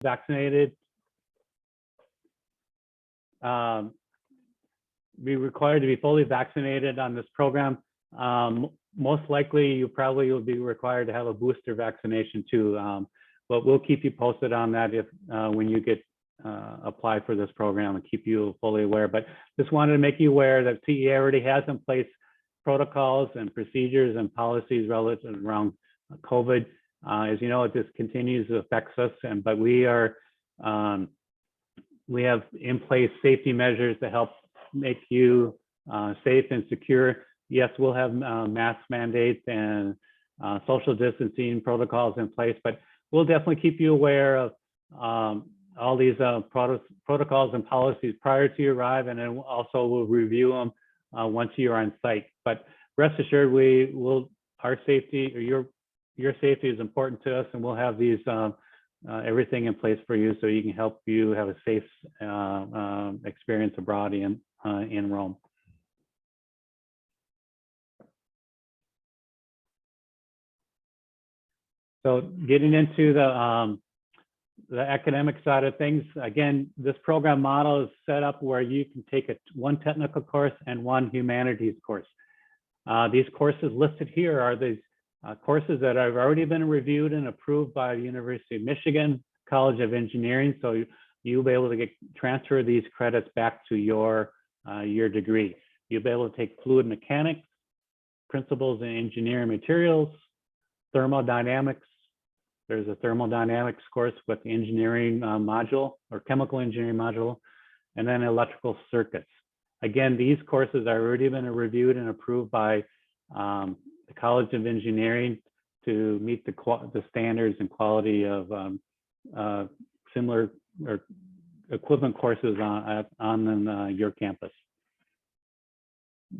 vaccinated. Be required to be fully vaccinated on this program. Most likely, you probably will be required to have a booster vaccination too. But we'll keep you posted on that if when you get apply for this program and keep you fully aware. But just wanted to make you aware that CEA already has in place protocols and procedures and policies relative around COVID. As you know, it just continues to affect us, but we have in place safety measures to help make you safe and secure. Yes, we'll have mask mandates and social distancing protocols in place, but we'll definitely keep you aware of all these protocols and policies prior to you arrive, and then also we'll review them once you're on site. But rest assured, our safety, or your safety is important to us, and we'll have these everything in place for you so you can help you have a safe experience abroad in Rome. So getting into the academic side of things, again, this program model is set up where you can take one technical course and one humanities course. These courses listed here are these courses that have already been reviewed and approved by the University of Michigan College of Engineering. So you'll be able to transfer these credits back to your degree. You'll be able to take fluid mechanics, principles in engineering materials, thermodynamics. There's a thermodynamics course with the engineering module or chemical engineering module, and then electrical circuits. Again, these courses have already been reviewed and approved by the College of Engineering to meet the standards and quality of similar or equivalent courses on your campus.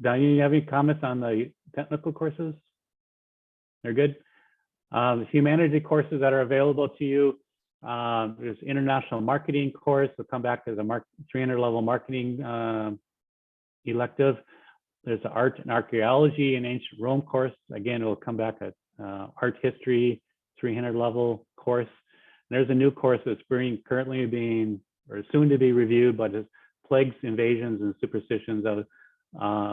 Diane, you have any comments on the technical courses? They're good. Humanities courses that are available to you. There's international marketing course. We'll come back to the 300 level marketing elective. There's the art and archaeology and ancient Rome course. Again, it will come back at art history 300 level course. There's a new course that's currently being or soon to be reviewed, but it's plagues, invasions, and superstitions of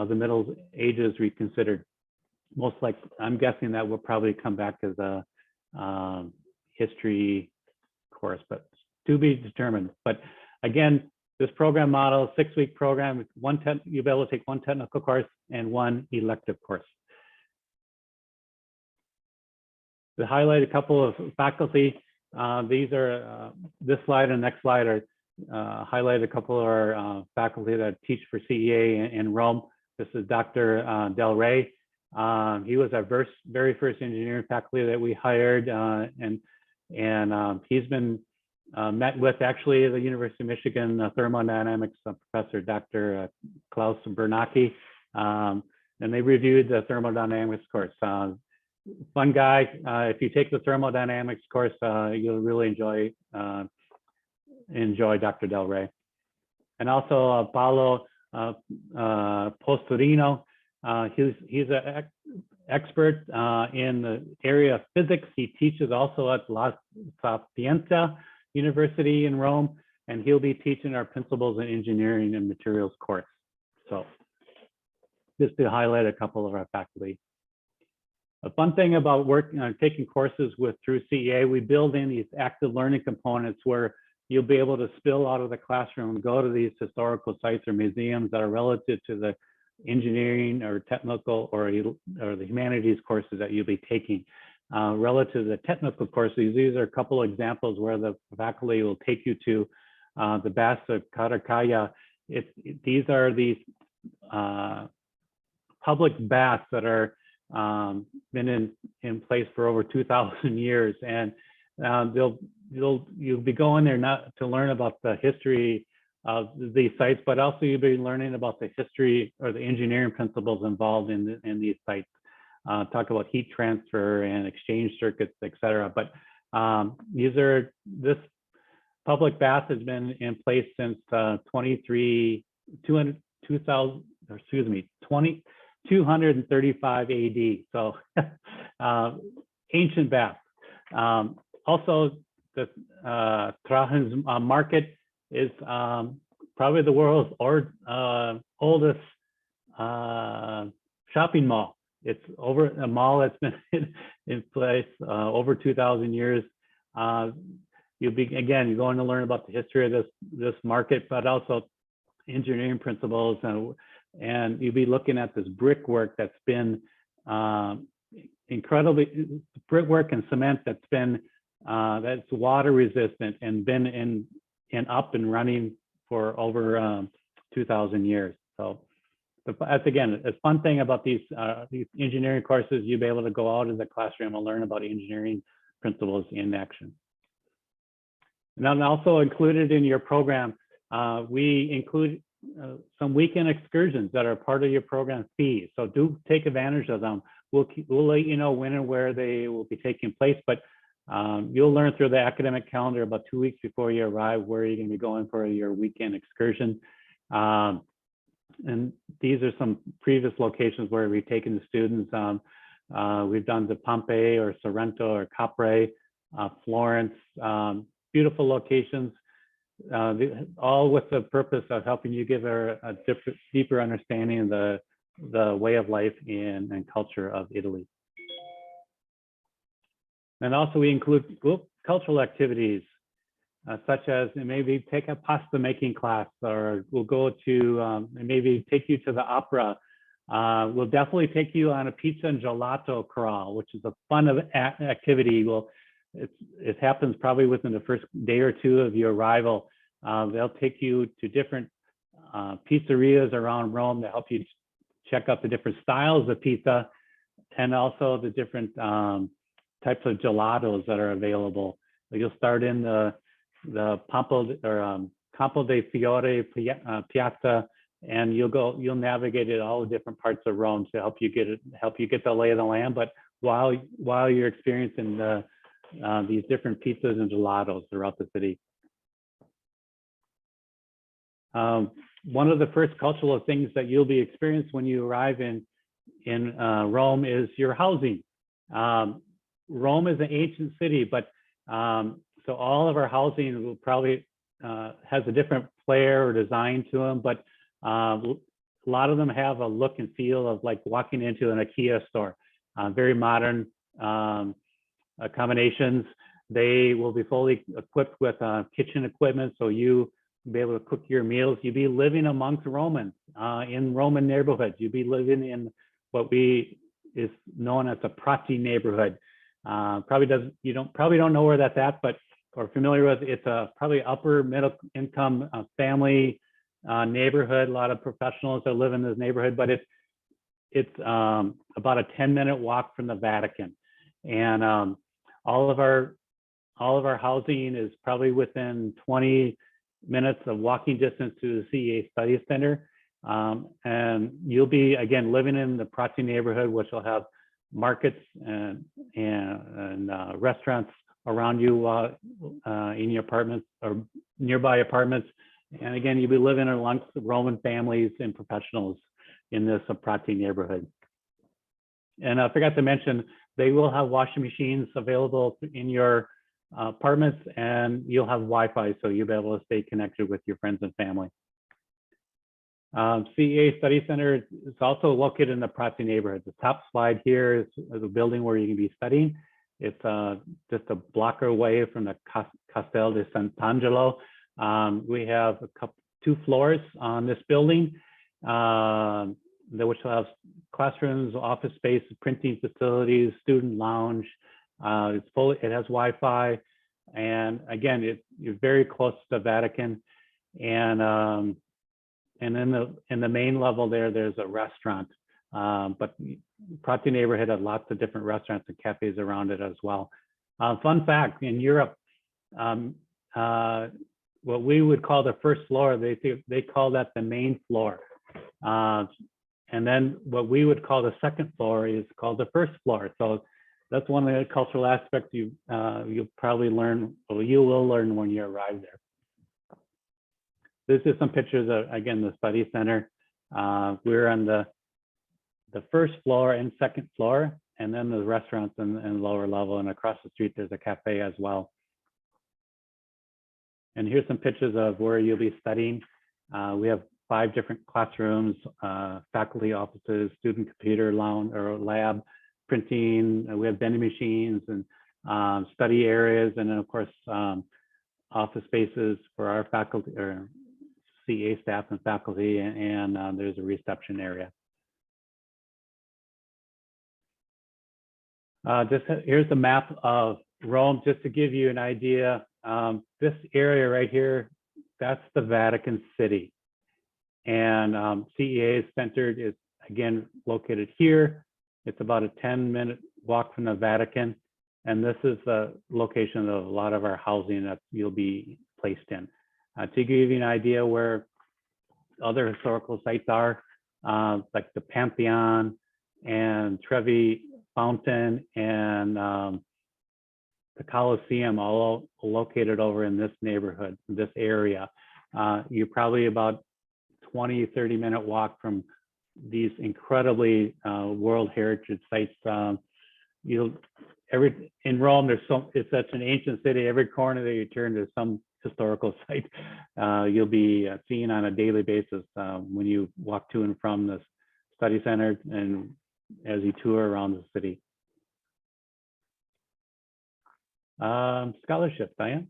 the Middle Ages reconsidered. Most likely, I'm guessing that will probably come back as a history course, but to be determined. But again, this program model, 6-week program, you'll be able to take one technical course and one elective course. To highlight a couple of faculty, these are this slide and next slide are highlight a couple of our faculty that teach for CEA in Rome. This is Dr. Del Rey. He was our very first engineering faculty that we hired, and he's been met with actually the University of Michigan thermodynamics professor, Dr. Klaus Bernacki, and they reviewed the thermodynamics course. Fun guy. If you take the thermodynamics course, you'll really enjoy Dr. Del Rey. And also Paolo Posturino. He's an expert in the area of physics. He teaches also at La Sapienza University in Rome, and he'll be teaching our principles in engineering and materials course. So just to highlight a couple of our faculty. A fun thing about taking courses through CEA, we build in these active learning components where you'll be able to spill out of the classroom and go to these historical sites or museums that are relative to the engineering or technical or the humanities courses that you'll be taking. Relative to the technical courses, these are a couple of examples where the faculty will take you to the Baths of Caracalla. These are these public baths that are been in place for over 2,000 years, and you'll be going there not to learn about the history of these sites, but also you'll be learning about the history or the engineering principles involved in these sites. Talk about heat transfer and exchange circuits, etc. But this public bath has been in place since 235 AD. So ancient bath. Also, the Trojans Market is probably the world's oldest shopping mall. It's over a mall that's been in place over 2,000 years. You're going to learn about the history of this market, but also engineering principles, and you'll be looking at this brickwork that's been incredibly brickwork and cement that's been that's water resistant and been in up and running for over 2,000 years. So that's again a fun thing about these engineering courses. You'll be able to go out in the classroom and learn about engineering principles in action. And then also included in your program, we include some weekend excursions that are part of your program fee. So do take advantage of them. We'll let you know when and where they will be taking place, but you'll learn through the academic calendar about 2 weeks before you arrive where you're going to be going for your weekend excursion. And these are some previous locations where we've taken the students. We've done the Pompeii or Sorrento or Capri, Florence, beautiful locations, all with the purpose of helping you give a deeper understanding of the way of life and culture of Italy. And also we include cultural activities, such as maybe take a pasta making class, or we'll go to maybe take you to the opera. We'll definitely take you on a pizza and gelato crawl, which is a fun activity. It happens probably within the first day or two of your arrival. They'll take you to different pizzerias around Rome to help you check out the different styles of pizza and also the different types of gelatos that are available. You'll start in the Campo de Fiore Piazza, and you'll navigate it all the different parts of Rome to help you get the lay of the land. But while you're experiencing these different pizzas and gelatos throughout the city. One of the first cultural things that you'll be experiencing when you arrive in Rome is your housing. Rome is an ancient city, but so all of our housing will probably has a different flair or design to them, but a lot of them have a look and feel of like walking into an IKEA store. Very modern accommodations. They will be fully equipped with kitchen equipment, so you be able to cook your meals. You'll be living amongst Romans in Roman neighborhoods. You'll be living in what is known as a Prati neighborhood. Probably don't know where that's at, but or familiar with it's a probably upper middle income family neighborhood. A lot of professionals that live in this neighborhood, but it's about a 10-minute walk from the Vatican, and all of our housing is probably within 20 minutes of walking distance to the CEA Study Center. And you'll be, again, living in the Prati neighborhood, which will have markets and restaurants around you in your apartments or nearby apartments. And again, you'll be living amongst Roman families and professionals in this Prati neighborhood. And I forgot to mention, they will have washing machines available in your apartments, and you'll have Wi-Fi, so you'll be able to stay connected with your friends and family. CEA Study Center is also located in the Prati neighborhood. The top slide here is the building where you can be studying. It's just a block away from the Castel di Sant'Angelo. We have two floors on this building, which will have classrooms, office space, printing facilities, student lounge. It has Wi-Fi, and again, you're very close to the Vatican, and in the main level there's a restaurant, but Prati neighborhood has lots of different restaurants and cafes around it as well. Fun fact: in Europe, what we would call the first floor, they call that the main floor, and then what we would call the second floor is called the first floor. So that's one of the cultural aspects you'll probably learn, or you will learn when you arrive there. This is some pictures of, again, the study center. We're on the first floor and second floor, and then the restaurants and lower level, and across the street there's a cafe as well. And here's some pictures of where you'll be studying. We have 5 different classrooms, faculty offices, student computer lounge or lab, printing. We have vending machines and study areas, and then of course office spaces for our faculty or CA staff and faculty, and there's a reception area. Here's a map of Rome, just to give you an idea. This area right here, that's the Vatican City. And CEA Centered is, again, located here. It's about a 10-minute walk from the Vatican. And this is the location of a lot of our housing that you'll be placed in. To give you an idea where other historical sites are, like the Pantheon and Trevi Fountain and the Colosseum, all located over in this neighborhood, this area. You're probably about 20-30 minute walk from these incredibly World Heritage sites. In Rome, it's such an ancient city. Every corner that you turn, there's some historical site you'll be seeing on a daily basis when you walk to and from the study center and as you tour around the city. Scholarships, Diane?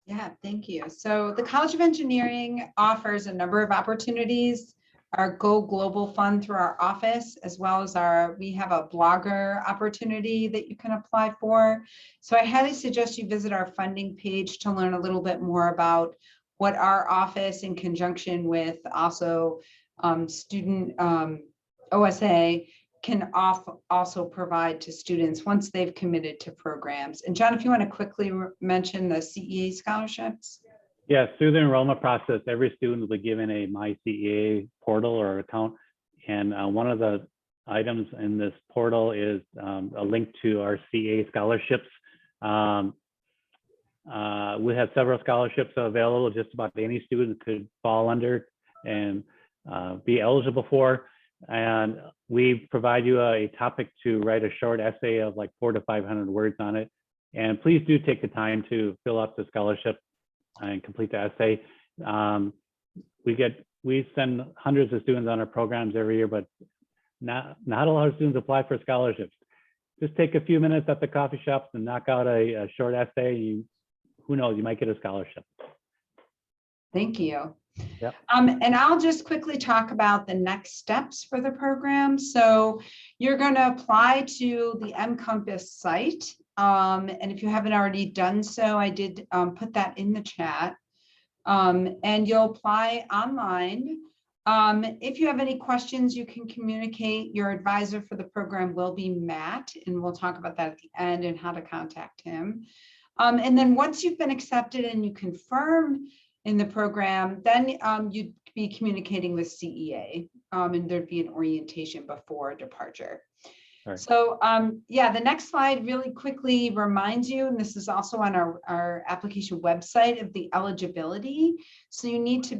Yeah, thank you. So the College of Engineering offers a number of opportunities. Our Go Global Fund through our office, as well as we have a blogger opportunity that you can apply for. So I highly suggest you visit our funding page to learn a little bit more about what our office, in conjunction with also student OSA, can also provide to students once they've committed to programs. And John, if you want to quickly mention the CEA scholarships. Yes, through the enrollment process, every student will be given a My CEA portal or account. And one of the items in this portal is a link to our CEA scholarships. We have several scholarships available. Just about any student could fall under and be eligible for. And we provide you a topic to write a short essay of like 400 to 500 words on it. And please do take the time to fill out the scholarship and complete the essay. We send hundreds of students on our programs every year, but not a lot of students apply for scholarships. Just take a few minutes at the coffee shops and knock out a short essay. Who knows, you might get a scholarship. Thank you. Yep. And I'll just quickly talk about the next steps for the program. So you're going to apply to the mCompass site. And if you haven't already done so, I did put that in the chat. And you'll apply online. If you have any questions, you can communicate. Your advisor for the program will be Matt, and we'll talk about that at the end and how to contact him. And then once you've been accepted and you confirm in the program, then you'd be communicating with CEA, and there'd be an orientation before departure. Right. So yeah, the next slide really quickly reminds you, and this is also on our application website, of the eligibility. So you need to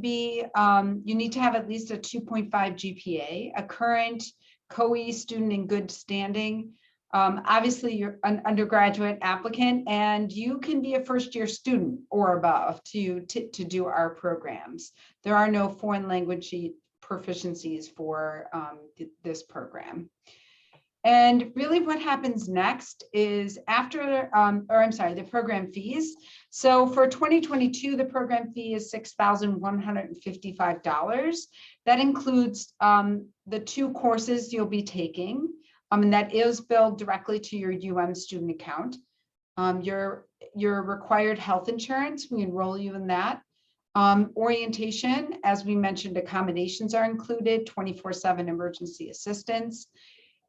have at least a 2.5 GPA, a current COE student in good standing. Obviously, you're an undergraduate applicant, and you can be a first-year student or above to do our programs. There are no foreign language proficiencies for this program. And really what happens next is after, the program fees. So for 2022, the program fee is $6,155. That includes the 2 courses you'll be taking. And that is billed directly to your student account. Your required health insurance, we enroll you in that. Orientation, as we mentioned, accommodations are included, 24/7 emergency assistance.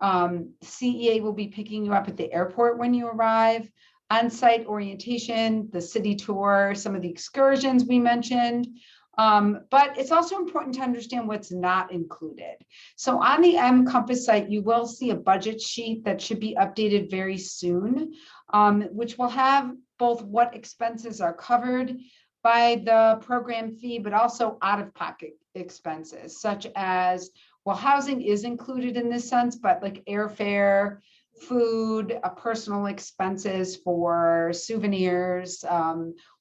CEA will be picking you up at the airport when you arrive. On-site orientation, the city tour, some of the excursions we mentioned. But it's also important to understand what's not included. So on the mCompass site, you will see a budget sheet that should be updated very soon, which will have both what expenses are covered by the program fee, but also out-of-pocket expenses, such as, well, housing is included in this sense, but like airfare, food, personal expenses for souvenirs,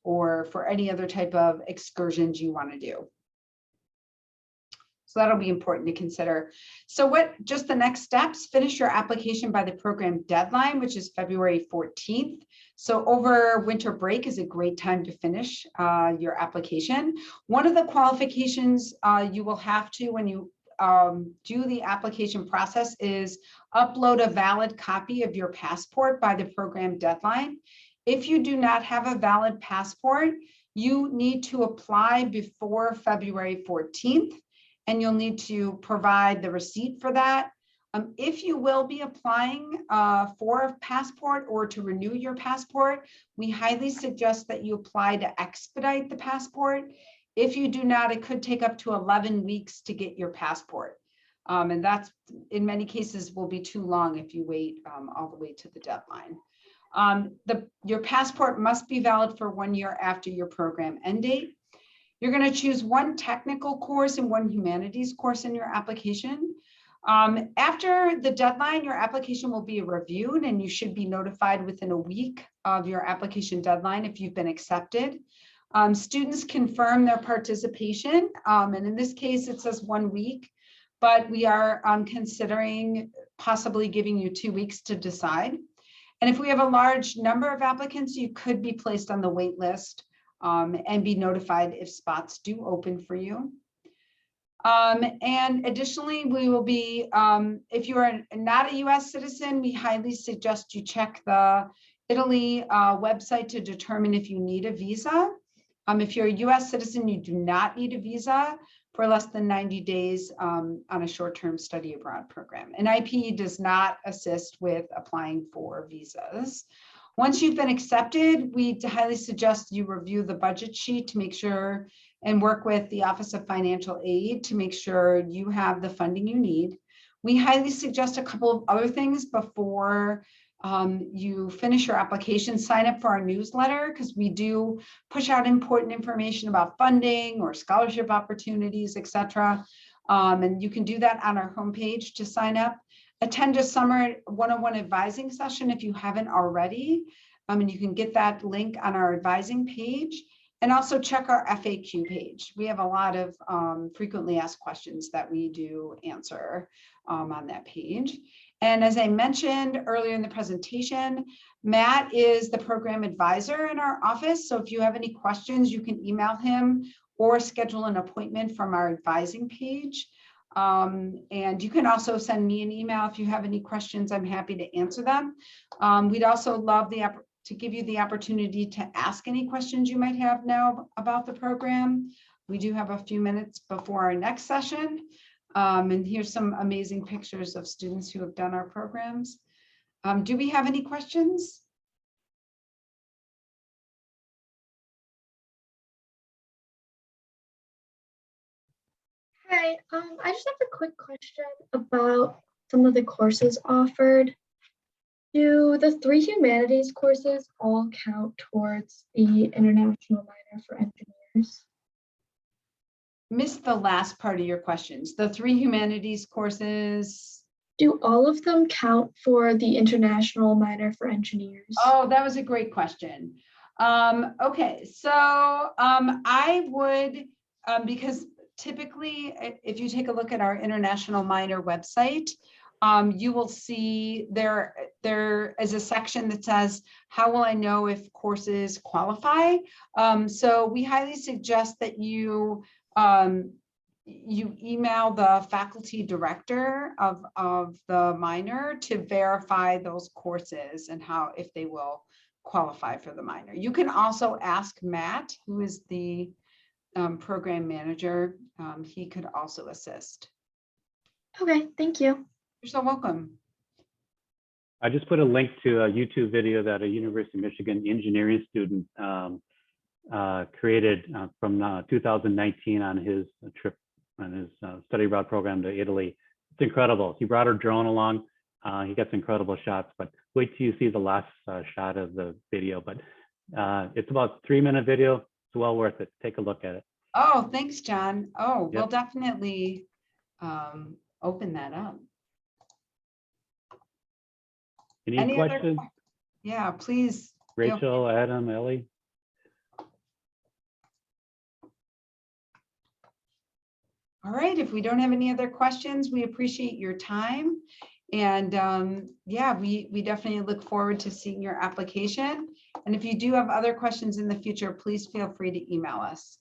or for any other type of excursions you want to do. So that'll be important to consider. So just the next steps, finish your application by the program deadline, which is February 14th. So over winter break is a great time to finish your application. One of the qualifications you will have to, when you do the application process, is upload a valid copy of your passport by the program deadline. If you do not have a valid passport, you need to apply before February 14th. And you'll need to provide the receipt for that. If you will be applying for a passport or to renew your passport, we highly suggest that you apply to expedite the passport. If you do not, it could take up to 11 weeks to get your passport. And that's, in many cases, will be too long if you wait all the way to the deadline. Your passport must be valid for 1 year after your program end date. You're going to choose one technical course and one humanities course in your application. After the deadline, your application will be reviewed and you should be notified within a week of your application deadline if you've been accepted. Students confirm their participation, and in this case, it says 1 week, but we are considering possibly giving you 2 weeks to decide. And if we have a large number of applicants, you could be placed on the wait list and be notified if spots do open for you. And additionally, we will be, if you are not a US citizen, we highly suggest you check the Italy website to determine if you need a visa. If you're a US citizen, you do not need a visa for less than 90 days on a short-term study abroad program. And IPE does not assist with applying for visas. Once you've been accepted, we highly suggest you review the budget sheet to make sure and work with the Office of Financial Aid to make sure you have the funding you need. We highly suggest a couple of other things before you finish your application. Sign up for our newsletter, because we do push out important information about funding or scholarship opportunities, etc. And you can do that on our homepage to sign up. Attend a summer one-on-one advising session if you haven't already. And you can get that link on our advising page, and also check our FAQ page. We have a lot of frequently asked questions that we do answer on that page. And as I mentioned earlier in the presentation, Matt is the program advisor in our office. So if you have any questions, you can email him or schedule an appointment from our advising page. And you can also send me an email if you have any questions. I'm happy to answer them. We'd also love to give you the opportunity to ask any questions you might have now about the program. We do have a few minutes before our next session. And here's some amazing pictures of students who have done our programs. Do we have any questions? Hi, I just have a quick question about some of the courses offered. Do the 3 humanities courses all count towards the international minor for engineers? Missed the last part of your questions. The 3 humanities courses. Do all of them count for the international minor for engineers? Oh, that was a great question. Okay, so I would, because typically, if you take a look at our international minor website, you will see there is a section that says, how will I know if courses qualify? So we highly suggest that you email the faculty director of the minor to verify those courses and if they will qualify for the minor. You can also ask Matt, who is the program manager. He could also assist. Okay, thank you. You're so welcome. I just put a link to a YouTube video that a University of Michigan engineering student created from 2019 on his trip, on his study abroad program to Italy. It's incredible. He brought her drone along. He gets incredible shots, but wait till you see the last shot of the video. But it's about a 3-minute video. It's well worth it. Take a look at it. Oh, thanks, John. Oh, Yep. we'll definitely open that up. Any Any other questions? Yeah, please. feel Rachel, Adam, Ellie? All right, if we don't have any other questions, we appreciate your time. And yeah, we definitely look forward to seeing your application. And if you do have other questions in the future, please feel free to email us.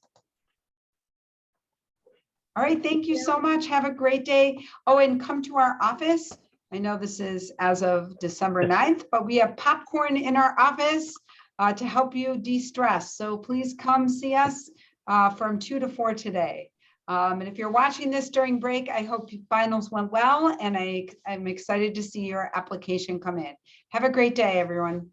All right, thank you so much. Have a great day. Oh, and come to our office. I know this is as of December 9th, but we have popcorn in our office to help you de-stress. So please come see us from 2 to 4 today. And if you're watching this during break, I hope finals went well, and I'm excited to see your application come in. Have a great day, everyone.